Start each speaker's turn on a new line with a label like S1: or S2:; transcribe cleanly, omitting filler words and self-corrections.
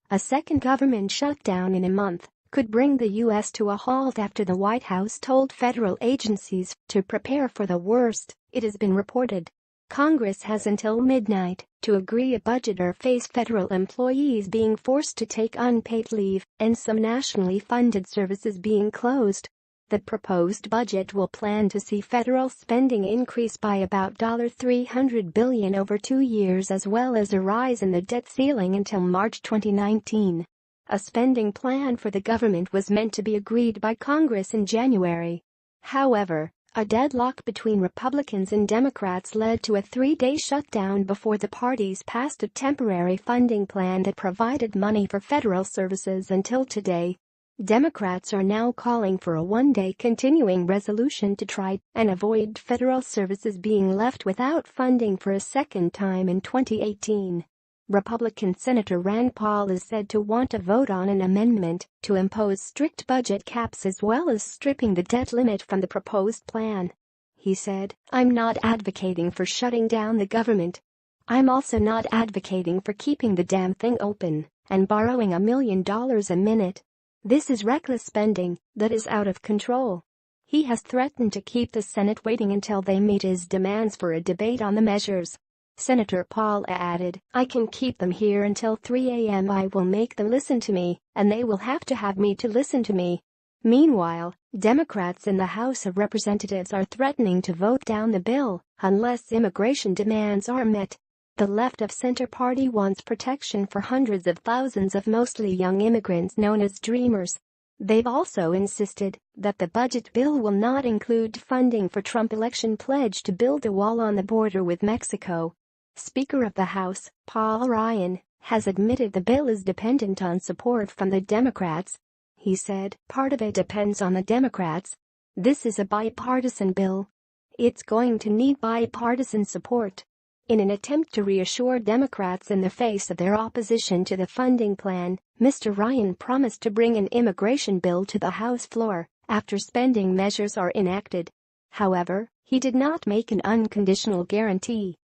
S1: A second government shutdown in a month could bring the U.S. to a halt after the White House told federal agencies to prepare for the worst, it has been reported. Congress has until midnight to agree a budget or face federal employees being forced to take unpaid leave and some nationally funded services being closed. The proposed budget will plan to see federal spending increase by about $300 billion over 2 years, as well as a rise in the debt ceiling until March 2019. A spending plan for the government was meant to be agreed by Congress in January. However, a deadlock between Republicans and Democrats led to a 3-day shutdown before the parties passed a temporary funding plan that provided money for federal services until today. Democrats are now calling for a 1-day continuing resolution to try and avoid federal services being left without funding for a second time in 2018. Republican Senator Rand Paul is said to want to vote on an amendment to impose strict budget caps as well as stripping the debt limit from the proposed plan. He said, "I'm not advocating for shutting down the government. I'm also not advocating for keeping the damn thing open and borrowing $1 million a minute. This is reckless spending that is out of control." He has threatened to keep the Senate waiting until they meet his demands for a debate on the measures. Senator Paul added, "I can keep them here until 3 a.m. I will make them listen to me, and they will have to have me to listen to me." Meanwhile, Democrats in the House of Representatives are threatening to vote down the bill unless immigration demands are met. The left-of-center party wants protection for hundreds of thousands of mostly young immigrants known as Dreamers. They've also insisted that the budget bill will not include funding for Trump election pledge to build a wall on the border with Mexico. Speaker of the House, Paul Ryan, has admitted the bill is dependent on support from the Democrats. He said, "Part of it depends on the Democrats. This is a bipartisan bill. It's going to need bipartisan support." In an attempt to reassure Democrats in the face of their opposition to the funding plan, Mr. Ryan promised to bring an immigration bill to the House floor after spending measures are enacted. However, he did not make an unconditional guarantee.